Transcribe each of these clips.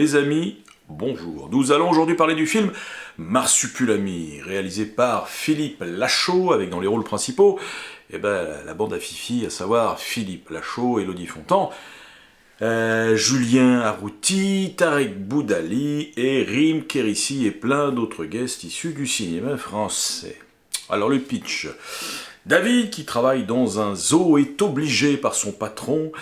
Les amis, bonjour. Nous allons aujourd'hui parler du film Marsupilami, réalisé par Philippe Lachaud, avec dans les rôles principaux la bande à Fifi, à savoir Philippe Lachaud, Élodie Fontan, Julien Arrouti, Tarek Boudali et Rim Kérissi et plein d'autres guests issus du cinéma français. Alors le pitch. David, qui travaille dans un zoo, est obligé par son patron,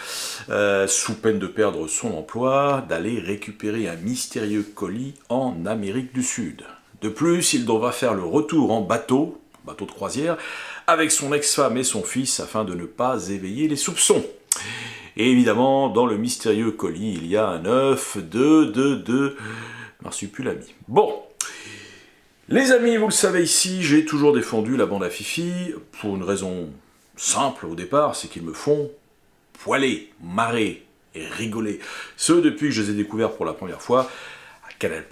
sous peine de perdre son emploi, d'aller récupérer un mystérieux colis en Amérique du Sud. De plus, il devra faire le retour en bateau de croisière, avec son ex-femme et son fils afin de ne pas éveiller les soupçons. Et évidemment, dans le mystérieux colis, il y a un œuf de Marsupilami. Bon. Les amis, vous le savez ici, j'ai toujours défendu la bande à Fifi, pour une raison simple au départ, c'est qu'ils me font poiler, marrer et rigoler. Ce depuis que je les ai découverts pour la première fois à Canal+,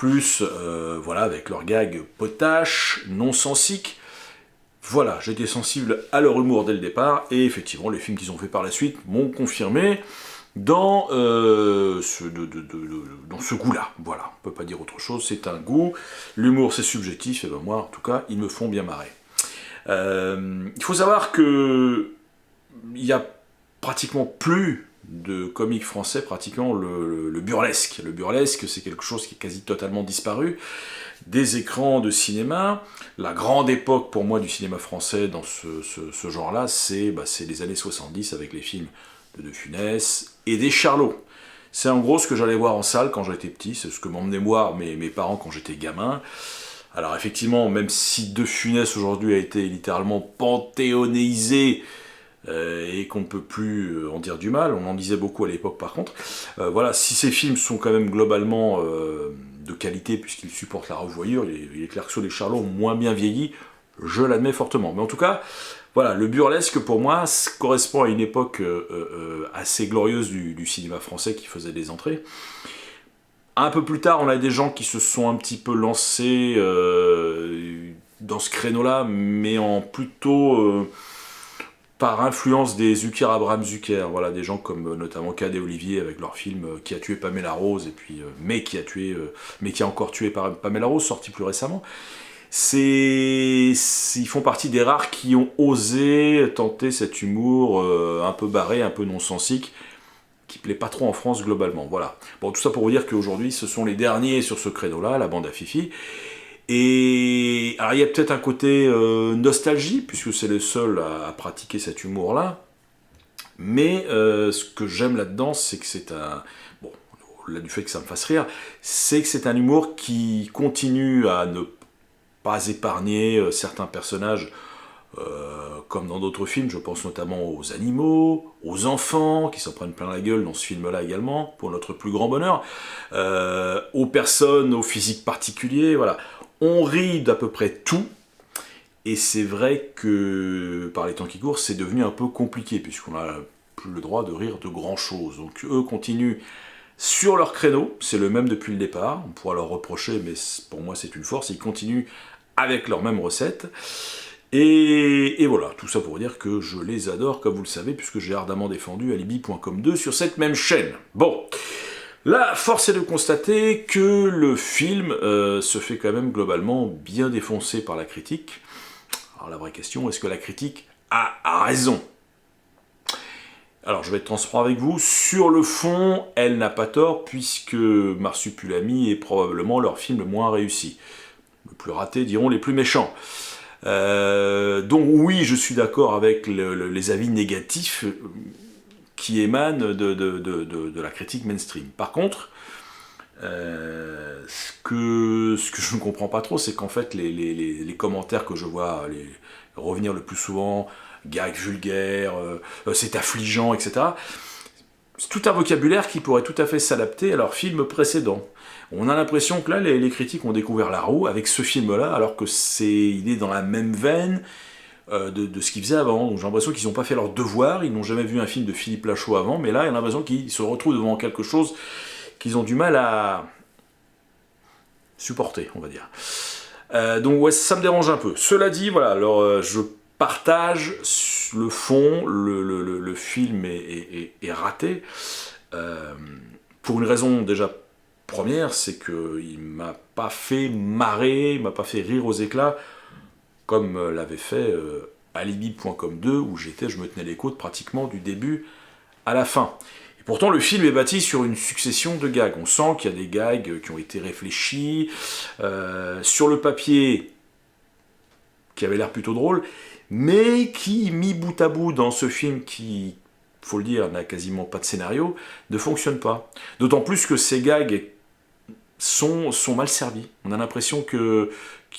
voilà, avec leur gag potache, non-sensique. Voilà, j'étais sensible à leur humour dès le départ, et effectivement, les films qu'ils ont fait par la suite m'ont confirmé dans ce goût-là. Voilà, on peut pas dire autre chose, c'est un goût. L'humour, c'est subjectif, et ben moi, en tout cas, ils me font bien marrer. Il faut savoir que il y a pratiquement plus de comiques français pratiquant le burlesque. Le burlesque, c'est quelque chose qui est quasi totalement disparu des écrans de cinéma. La grande époque pour moi du cinéma français dans ce genre-là, c'est les années 70 avec les films de Funès et des Charlots. C'est en gros ce que j'allais voir en salle quand j'étais petit, c'est ce que m'emmenaient voir mes parents quand j'étais gamin. Alors effectivement, même si De Funès aujourd'hui a été littéralement panthéonisé et qu'on ne peut plus en dire du mal, on en disait beaucoup à l'époque par contre, voilà, si ces films sont quand même globalement de qualité puisqu'ils supportent la revoyure, il est clair que ceux des Charlots ont moins bien vieilli, je l'admets fortement. Mais en tout cas, voilà, le burlesque pour moi correspond à une époque assez glorieuse du cinéma français qui faisait des entrées. Un peu plus tard, on a des gens qui se sont un petit peu lancés dans ce créneau-là, mais en plutôt par influence des Zucker Abraham Zucker, voilà, des gens comme notamment Cad et Olivier avec leur film Qui a tué Pamela Rose, et puis mais qui a encore tué Pamela Rose, sorti plus récemment. Ils font partie des rares qui ont osé tenter cet humour un peu barré, un peu non-sensique, qui plaît pas trop en France globalement. Voilà. Bon, tout ça pour vous dire qu'aujourd'hui, ce sont les derniers sur ce créneau-là, la bande à Fifi. Et alors, il y a peut-être un côté nostalgie, puisque c'est le seul à pratiquer cet humour-là. Mais ce que j'aime là-dedans, c'est que c'est un... Bon, au-delà du fait que ça me fasse rire, c'est que c'est un humour qui continue à ne pas épargner certains personnages, comme dans d'autres films, je pense notamment aux animaux, aux enfants, qui s'en prennent plein la gueule dans ce film-là également, pour notre plus grand bonheur, aux personnes, aux physiques particuliers, voilà. On rit d'à peu près tout, et c'est vrai que, par les temps qui courent, c'est devenu un peu compliqué, puisqu'on n'a plus le droit de rire de grand-chose. Donc eux continuent sur leur créneau, c'est le même depuis le départ, on pourra leur reprocher, mais pour moi c'est une force, ils continuent avec leur même recette. Et voilà, tout ça pour dire que je les adore, comme vous le savez, puisque j'ai ardemment défendu Alibi.com 2 sur cette même chaîne. Bon, là, force est de constater que le film se fait quand même globalement bien défoncer par la critique. Alors la vraie question, est-ce que la critique a raison ? Alors je vais être transparent avec vous, sur le fond, elle n'a pas tort, puisque Marsupilami est probablement leur film le moins réussi. Le plus raté, diront les plus méchants. Donc oui, je suis d'accord avec les avis négatifs qui émanent de la critique mainstream. Par contre, ce que je ne comprends pas trop, c'est qu'en fait les commentaires que je vois revenir le plus souvent, gags vulgaires, c'est affligeant, etc., c'est tout un vocabulaire qui pourrait tout à fait s'adapter à leur film précédent. On a l'impression que là, les critiques ont découvert la roue avec ce film-là, alors que il est dans la même veine de ce qu'ils faisaient avant. Donc j'ai l'impression qu'ils n'ont pas fait leur devoir, ils n'ont jamais vu un film de Philippe Lachaud avant, mais là, il y a l'impression qu'ils se retrouvent devant quelque chose qu'ils ont du mal à supporter, on va dire. Donc ouais, ça me dérange un peu. Cela dit, voilà, alors je partage le fond, le film est raté, pour une raison déjà première, c'est qu'il m'a pas fait marrer, il m'a pas fait rire aux éclats, comme l'avait fait Alibi.com 2, où je me tenais les côtes pratiquement du début à la fin. Et pourtant, le film est bâti sur une succession de gags. On sent qu'il y a des gags qui ont été réfléchis, sur le papier, qui avait l'air plutôt drôle, mais qui, mis bout à bout dans ce film qui, faut le dire, n'a quasiment pas de scénario, ne fonctionne pas. D'autant plus que ces gags sont mal servis. On a l'impression qu'il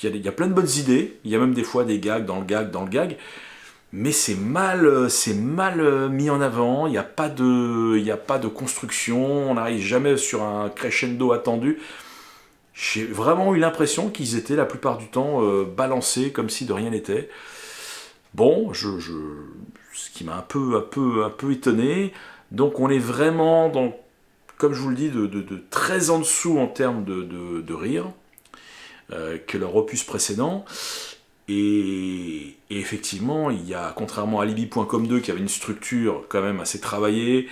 y a plein de bonnes idées, il y a même des fois des gags dans le gag, mais c'est mal mis en avant, il n'y a pas de construction, on n'arrive jamais sur un crescendo attendu. J'ai vraiment eu l'impression qu'ils étaient la plupart du temps balancés comme si de rien n'était. Bon, ce qui m'a un peu étonné. Donc on est vraiment dans, comme je vous le dis, de très en dessous en termes de rire que leur opus précédent. Et effectivement, il y a, contrairement à Alibi.com 2 qui avait une structure quand même assez travaillée,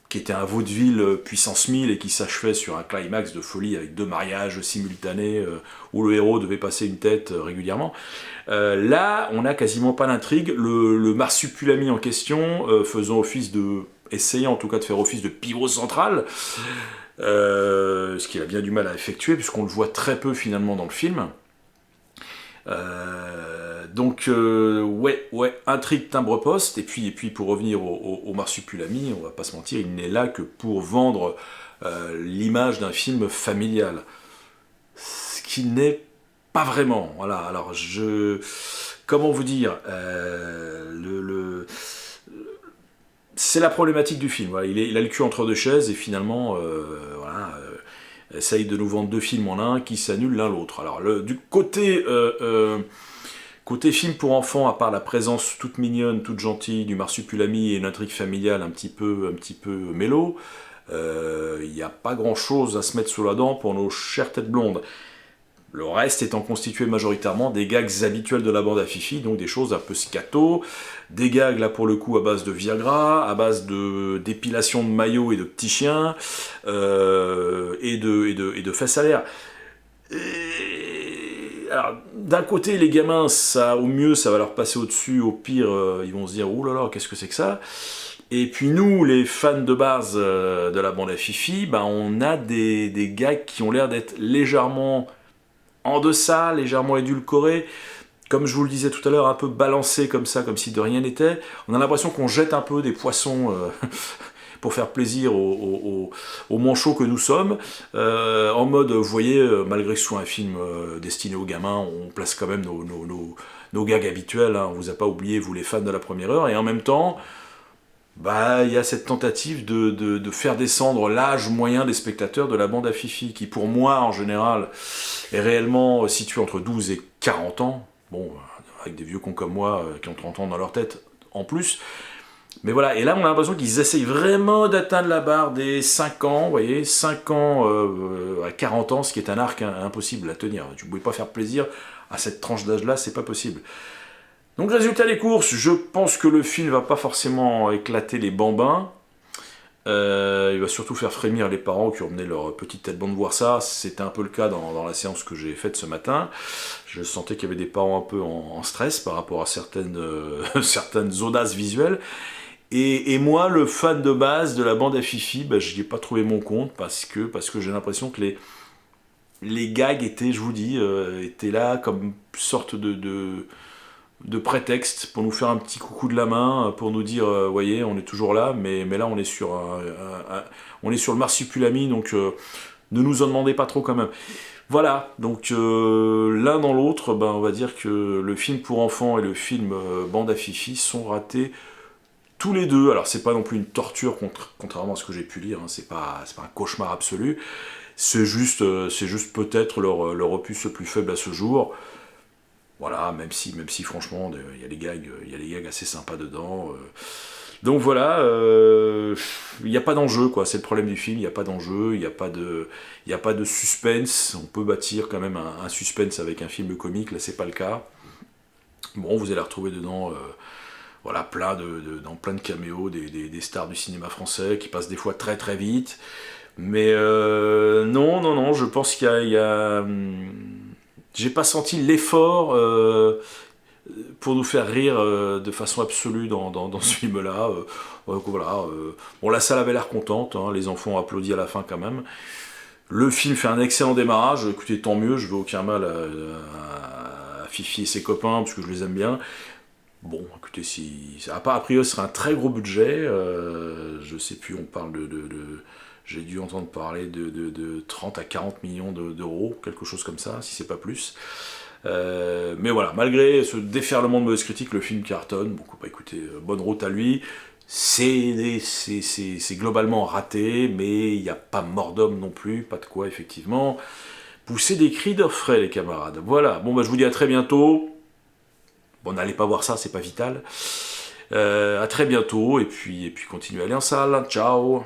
qui était un vaudeville puissance 1000 et qui s'achevait sur un climax de folie avec 2 mariages simultanés où le héros devait passer une tête régulièrement. Là, on n'a quasiment pas d'intrigue. Le marsupilami en question, essayant en tout cas de faire office de pivot central, ce qu'il a bien du mal à effectuer puisqu'on le voit très peu finalement dans le film. Ouais, intrigue, timbre-poste, et puis pour revenir au marsupilami, on va pas se mentir, il n'est là que pour vendre l'image d'un film familial. Ce qui n'est pas vraiment, voilà, alors comment vous dire, c'est la problématique du film, voilà. Il a le cul entre deux chaises, et finalement, voilà, essaye de nous vendre 2 films en un qui s'annulent l'un l'autre. Alors, du côté film pour enfants, à part la présence toute mignonne, toute gentille du marsupilami et une intrigue familiale un petit peu mélo, il n'y a pas grand chose à se mettre sous la dent pour nos chères têtes blondes. Le reste étant constitué majoritairement des gags habituels de la bande à Fifi, donc des choses un peu scato, des gags là pour le coup à base de Viagra, à base d'épilation de maillots et de petits chiens, et de fesses à l'air. Alors, d'un côté, les gamins, ça, au mieux, ça va leur passer au-dessus, au pire, ils vont se dire « Oh là là, qu'est-ce que c'est que ça ?» Et puis nous, les fans de base de la bande à Fifi, ben, on a des gags qui ont l'air d'être légèrement en deçà, légèrement édulcorés, comme je vous le disais tout à l'heure, un peu balancés comme ça, comme si de rien n'était. On a l'impression qu'on jette un peu des poissons pour faire plaisir aux manchots que nous sommes, en mode, vous voyez, malgré que ce soit un film destiné aux gamins, on place quand même nos gags habituels, hein, on vous a pas oublié, vous les fans de la première heure, et en même temps, bah, il y a cette tentative de faire descendre l'âge moyen des spectateurs de la bande à Fifi, qui pour moi, en général, est réellement situé entre 12 et 40 ans, bon, avec des vieux cons comme moi qui ont 30 ans dans leur tête en plus. Mais voilà, et là on a l'impression qu'ils essayent vraiment d'atteindre la barre des 5 ans, vous voyez, 5 ans à 40 ans, ce qui est un arc impossible à tenir. Tu ne pouvais pas faire plaisir à cette tranche d'âge-là, c'est pas possible. Donc résultat des courses, je pense que le film va pas forcément éclater les bambins. Il va surtout faire frémir les parents qui ont emmené leur petite tête blonde voir ça. C'était un peu le cas dans la séance que j'ai faite ce matin. Je sentais qu'il y avait des parents un peu en stress par rapport à certaines audaces visuelles. Et moi, le fan de base de la bande à Fifi, bah, je n'y ai pas trouvé mon compte parce que j'ai l'impression que les gags étaient, je vous dis, étaient là comme une sorte de prétexte pour nous faire un petit coucou de la main, pour nous dire, voyez, on est toujours là, mais là on est sur le marsupilami, donc ne nous en demandez pas trop quand même. Voilà, donc l'un dans l'autre, ben, on va dire que le film pour enfants et le film bande à Fifi sont ratés tous les deux. Alors c'est pas non plus une torture contrairement à ce que j'ai pu lire, hein, c'est pas un cauchemar absolu, c'est juste peut-être leur opus le plus faible à ce jour. Voilà, même si franchement il y a des gags assez sympas dedans. Donc voilà, il n'y a pas d'enjeu, quoi. C'est le problème du film, il n'y a pas d'enjeu, il n'y a pas de suspense. On peut bâtir quand même un suspense avec un film comique, là c'est pas le cas. Bon, vous allez retrouver dedans voilà, dans plein de caméos des stars du cinéma français qui passent des fois très très vite. Mais non, non, non, je pense j'ai pas senti l'effort pour nous faire rire de façon absolue dans ce film-là. Voilà. Bon, la salle avait l'air contente, hein, les enfants ont applaudi à la fin quand même. Le film fait un excellent démarrage, écoutez, tant mieux, je veux aucun mal à Fifi et ses copains, parce que je les aime bien. Bon, écoutez, a priori, ce serait un très gros budget, je sais plus, on parle j'ai dû entendre parler de 30 à 40 millions d'euros, quelque chose comme ça, si c'est pas plus. Mais voilà, malgré ce déferlement de mauvaises critiques, le film cartonne. Bon, bah écoutez, bonne route à lui. C'est globalement raté, mais il n'y a pas mort d'homme non plus, pas de quoi effectivement pousser des cris d'orfraie, les camarades. Voilà, bon bah je vous dis à très bientôt. Bon, n'allez pas voir ça, c'est pas vital. À très bientôt, et puis continuez à aller en salle. Ciao.